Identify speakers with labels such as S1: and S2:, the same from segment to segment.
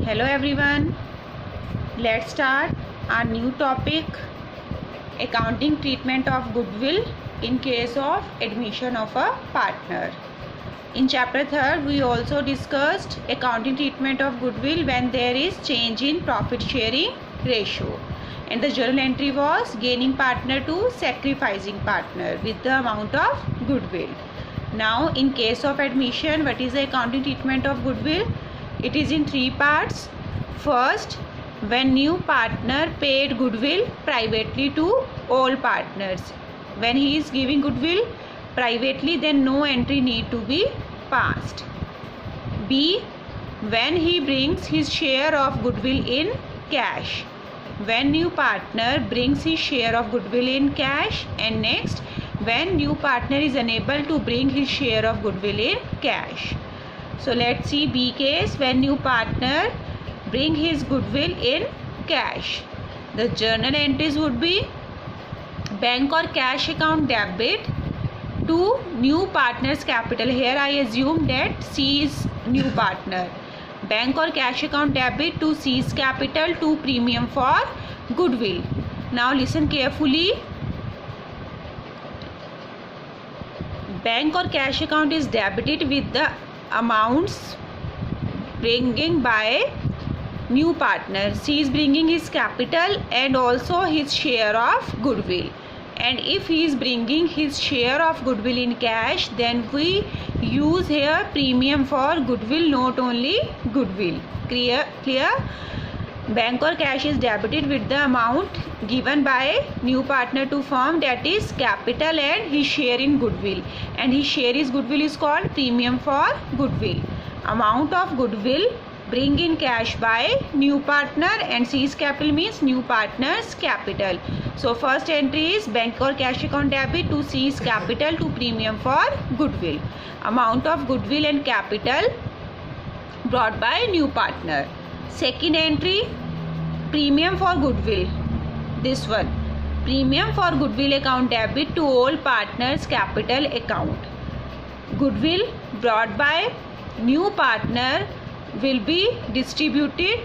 S1: Hello everyone, let's start our new topic, accounting treatment of goodwill in case of admission of a partner. In chapter 3rd, we also discussed accounting treatment of goodwill when there is change in profit sharing ratio, and the journal entry was gaining partner to sacrificing partner with the amount of goodwill. Now in case of admission, what is the accounting treatment of goodwill? It is in three parts. First, when new partner paid goodwill privately to all partners. When he is giving goodwill privately, then no entry need to be passed. B, when he brings his share of goodwill in cash. When new partner brings his share of goodwill in cash. And next, when new partner is unable to bring his share of goodwill in cash. So let's see B case, when new partner bring his goodwill in cash. The journal entries would be bank or cash account debit to new partner's capital. Here I assume that C is new partner. Bank or cash account debit to C's capital to premium for goodwill. Now listen carefully. Bank or cash account is debited with the amounts bringing by new partner. C is bringing his capital and also his share of goodwill. And if he is bringing his share of goodwill in cash, then we use here premium for goodwill, not only goodwill. Clear? Bank or cash is debited with the amount given by new partner to firm, that is capital and his share in goodwill, and his share is goodwill is called premium for goodwill. Amount of goodwill bring in cash by new partner, and C's capital means new partner's capital. So first entry is bank or cash account debit to C's capital to premium for goodwill. Amount of goodwill and capital brought by new partner. Second entry, premium for goodwill. This one, premium for goodwill account debit to all partners capital account. Goodwill brought by new partner will be distributed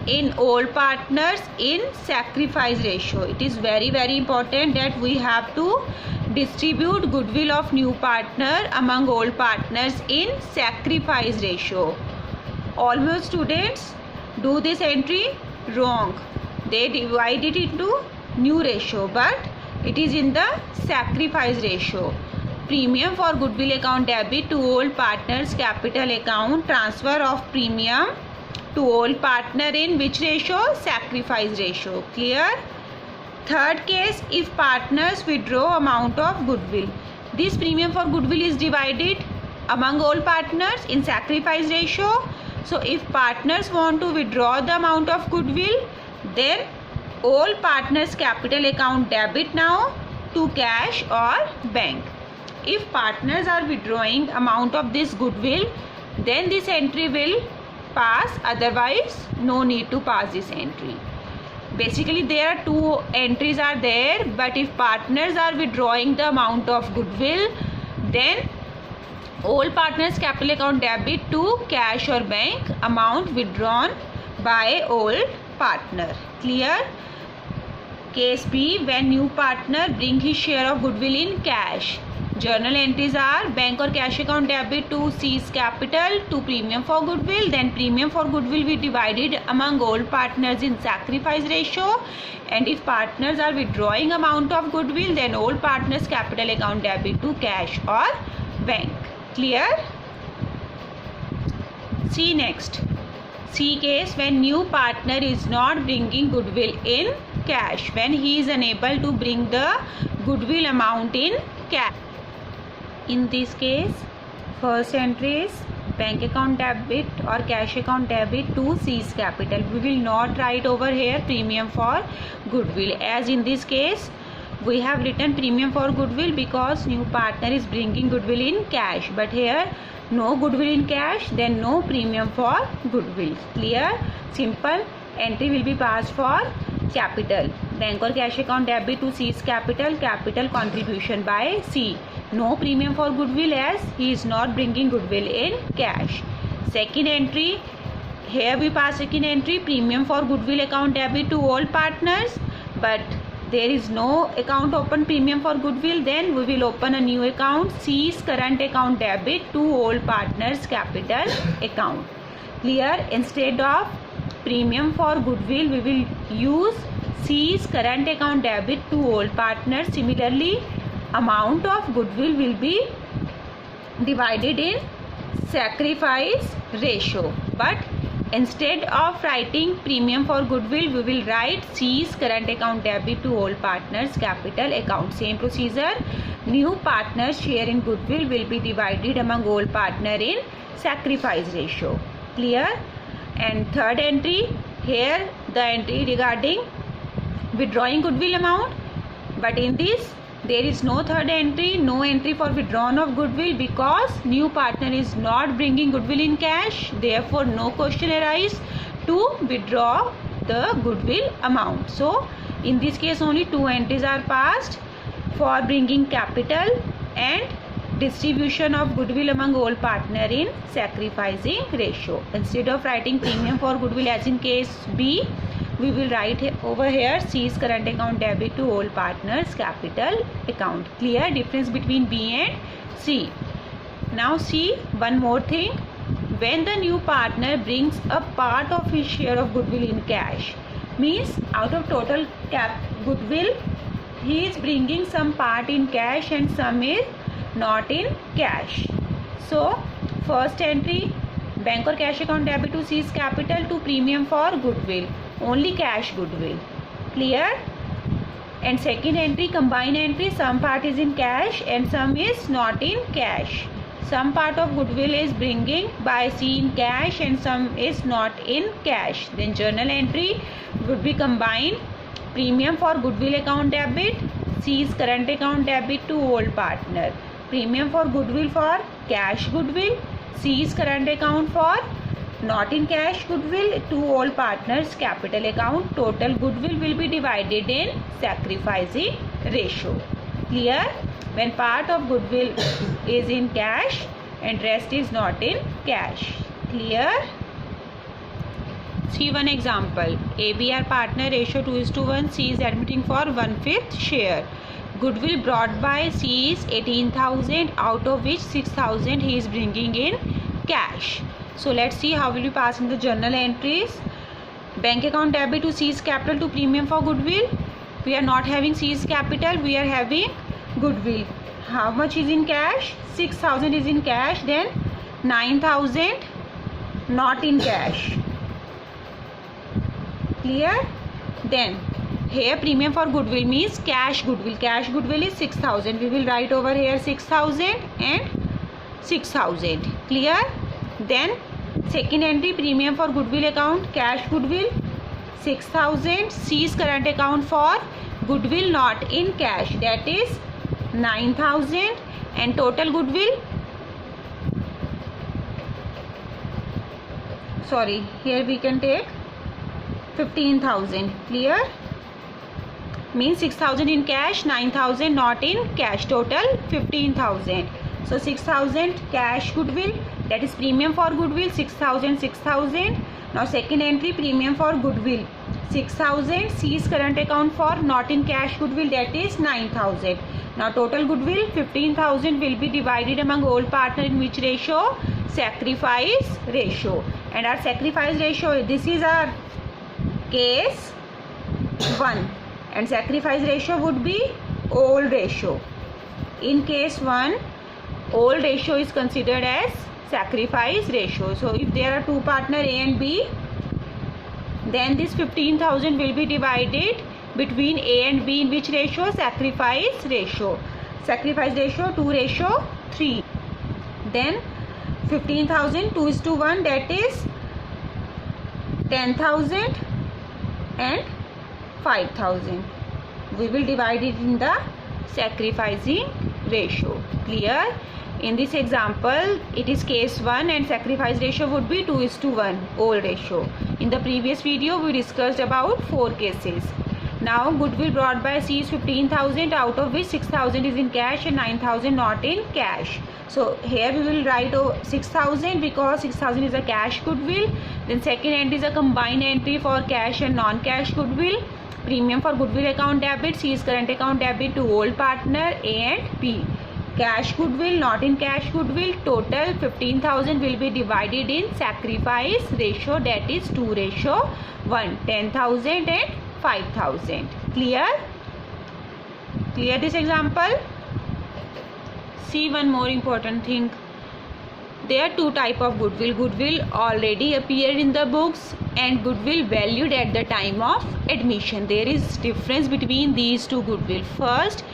S1: in all partners in sacrifice ratio. It is very important that we have to distribute goodwill of new partner among all partners in sacrifice ratio. Almost students do this entry wrong. They divide it into new ratio, but it is in the sacrifice ratio. Premium for goodwill account debit to all partners capital account, transfer of premium to all partner in which ratio? Sacrifice ratio. Clear? Third case, if partners withdraw amount of goodwill. This premium for goodwill is divided among all partners in sacrifice ratio. So if partners want to withdraw the amount of goodwill, then all partners capital account debit now to cash or bank. If partners are withdrawing amount of this goodwill, then this entry will pass, otherwise no need to pass this entry. Basically there are two entries are there, but if partners are withdrawing the amount of goodwill, then all partners capital account debit to cash or bank, amount withdrawn by all partner. Clear? Case B, when new partner bring his share of goodwill in cash. Journal entries are bank or cash account debit to C's capital to premium for goodwill. Then premium for goodwill we divided among all partners in sacrifice ratio. And if partners are withdrawing amount of goodwill, then all partners capital account debit to cash or bank. Clear? See next. C case, when new partner is not bringing goodwill in cash, when he is unable to bring the goodwill amount in cash. In this case, first entry is bank account debit or cash account debit to C's capital. We will not write over here premium for goodwill, as in this case we have written premium for goodwill because new partner is bringing goodwill in cash, but here no goodwill in cash, then no premium for goodwill. Clear? Simple. Entry will be passed for capital. Bank or cash account debit to C's capital, capital contribution by C. No premium for goodwill as he is not bringing goodwill in cash. Second entry, here we pass second entry, premium for goodwill account debit to all partners, but there is no account open premium for goodwill. Then we will open a new account, cease current account debit to all partners capital account. Clear? Instead of premium for goodwill, we will use cease current account debit to all partners. Similarly, amount of goodwill will be divided in sacrifice ratio, but instead of writing premium for goodwill, we will write cease current account debit to all partners capital account. Same procedure, new partners share in goodwill will be divided among all partner in sacrifice ratio. Clear? And third entry, here the entry regarding withdrawing goodwill amount, but in this there is no third entry, no entry for withdrawn of goodwill, because new partner is not bringing goodwill in cash. Therefore, no question arise to withdraw the goodwill amount. So, in this case only two entries are passed for bringing capital and distribution of goodwill among all partner in sacrificing ratio. Instead of writing premium for goodwill as in case B, we will write over here cease current account debit to all partners capital account. Clear difference between B and C. Now see one more thing. When the new partner brings a part of his share of goodwill in cash, means out of total goodwill he is bringing some part in cash and some is not in cash. So first entry, bank or cash account debit to cease capital to premium for goodwill, only cash goodwill. Clear? And second entry, combined entry, some part is in cash and some is not in cash. Some part of goodwill is bringing by C in cash and some is not in cash. Then journal entry would be combined, premium for goodwill account debit, cease current account debit to all partner, premium for goodwill for cash goodwill, cease current account for not in cash goodwill to all partners capital account. Total goodwill will be divided in sacrificing ratio. Clear? When part of goodwill is in cash and rest is not in cash. Clear? See one example. ABR partner ratio 2:1. C is admitting for 1/5 share. Goodwill brought by C is 18,000, out of which 6,000 he is bringing in cash. So let's see how will we pass in the journal entries. Bank account debit to cease capital to premium for goodwill. We are not having cease capital, we are having goodwill. How much is in cash? 6,000 is in cash, then 9,000 not in cash. Clear? Then here premium for goodwill means cash goodwill. Cash goodwill is 6,000. We will write over here 6,000 and 6,000. Clear? Then second entry, premium for goodwill account, cash goodwill 6,000, cease current account for goodwill not in cash, that is 9,000, and total goodwill, sorry, here we can take 15,000. Clear? Means 6,000 in cash, 9,000 not in cash, total 15,000. So 6,000 cash goodwill, that is premium for goodwill, 6,000, 6,000. Now second entry, premium for goodwill 6,000, cease current account for not in cash goodwill, that is 9,000. Now total goodwill 15,000 will be divided among all partner in which ratio? Sacrifice ratio. And our sacrifice ratio, this is our case 1, and sacrifice ratio would be all ratio. In case 1, all ratio is considered as sacrifice ratio. So if there are two partner A and B, then this 15,000 will be divided between A and B in which ratio? Sacrifice ratio. Sacrifice ratio 2:3. Then 15,000 2:1, that is 10,000 and 5,000. We will divide it in the sacrificing ratio. Clear? In this example, it is case 1 and sacrifice ratio would be 2:1, all ratio. In the previous video, we discussed about 4 cases. Now, goodwill brought by C is 15,000, out of which 6,000 is in cash and 9,000 not in cash. So here we will write 6,000 because 6,000 is a cash goodwill. Then second entry is a combined entry for cash and non-cash goodwill. Premium for goodwill account debit, C is current account debit to old partner A and B. Cash goodwill, not in cash goodwill, total 15,000 will be divided in sacrifice ratio, that is 2:1, 10,000 and 5,000. Clear? Clear this example? See one more important thing. There are two types of goodwill. Goodwill already appeared in the books and goodwill valued at the time of admission. There is difference between these two goodwill. First,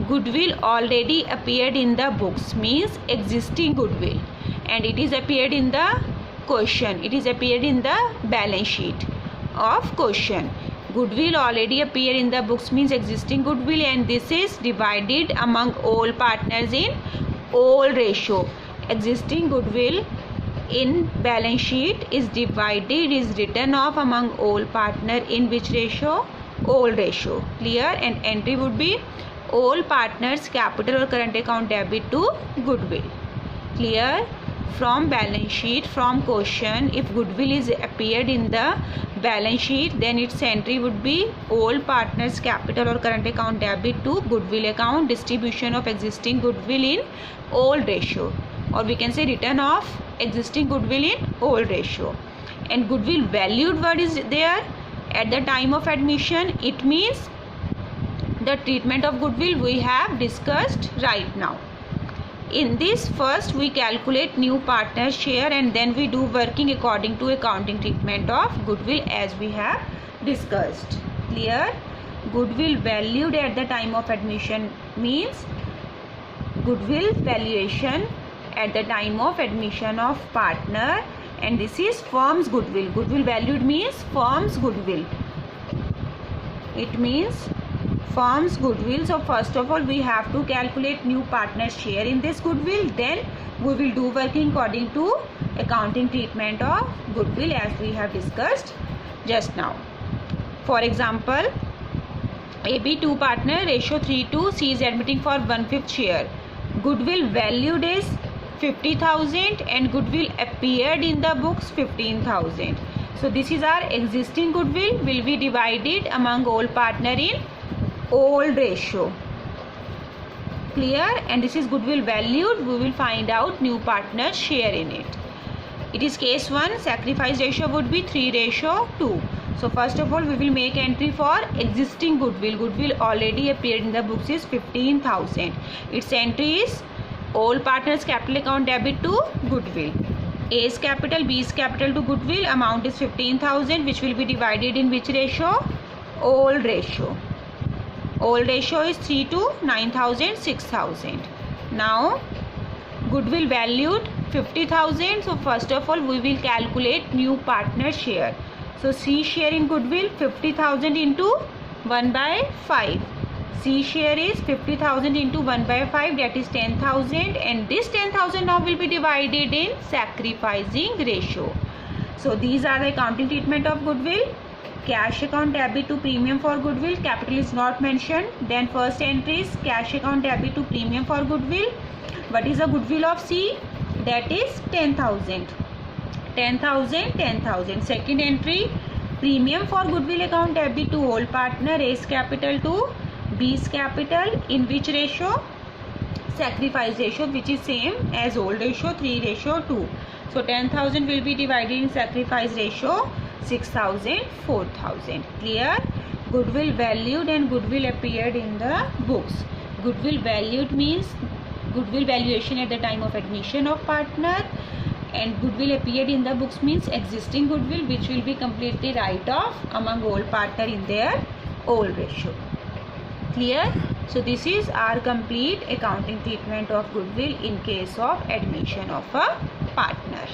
S1: goodwill already appeared in the books means existing goodwill, and it is appeared in the question. It is appeared in the balance sheet of question. Goodwill already appeared in the books means existing goodwill, and this is divided among all partners in all ratio. Existing goodwill in balance sheet is divided, is written off among all partner in which ratio? All ratio. Clear? And entry would be all partners capital or current account debit to goodwill. Clear? From balance sheet, from question, if goodwill is appeared in the balance sheet, then its entry would be all partners capital or current account debit to goodwill account, distribution of existing goodwill in all ratio, or we can say return of existing goodwill in all ratio. And goodwill valued word is there at the time of admission. It means the treatment of goodwill we have discussed right now. In this, first we calculate new partner share and then we do working according to accounting treatment of goodwill as we have discussed. Clear? Goodwill valued at the time of admission means goodwill valuation at the time of admission of partner, and this is firm's goodwill. Goodwill valued means firm's goodwill. It means firm's goodwill. So first of all we have to calculate new partner's share in this goodwill, then we will do working according to accounting treatment of goodwill as we have discussed just now. For example, AB 2 partner, ratio 3:2, C is admitting for 1/5 share. Goodwill valued is 50,000 and goodwill appeared in the books 15,000. So this is our existing goodwill, will be divided among all partner in all ratio. Clear? And this is goodwill valued. We will find out new partner's share in it. It is case 1. Sacrifice ratio would be 3:2. So first of all we will make entry for existing goodwill. Goodwill already appeared in the books is 15,000. Its entry is all partners capital account debit to goodwill. A is capital, B is capital to goodwill. Amount is 15,000, which will be divided in which ratio? All ratio. All ratio is 3:9,000, 6,000. Now goodwill valued 50,000. So first of all we will calculate new partner share. So C share in goodwill 50,000 into 1/5. C share is 50,000 into 1/5, that is 10,000, and this 10,000 now will be divided in sacrificing ratio. So these are the accounting treatment of goodwill. Cash account debit to premium for goodwill, capital is not mentioned. Then first entry is cash account debit to premium for goodwill. What is the goodwill of C? That is 10,000. 10,000, 10,000. Second entry, premium for goodwill account debit to all partner, A is capital to B is capital, in which ratio? Sacrifice ratio, which is same as old ratio, 3:2. So 10,000 will be divided in sacrifice ratio 6,000, 4,000. Clear? Goodwill valued and goodwill appeared in the books. Goodwill valued means goodwill valuation at the time of admission of partner, and goodwill appeared in the books means existing goodwill, which will be completely write off among all partner in their all ratio. Clear? So this is our complete accounting treatment of goodwill in case of admission of a partner.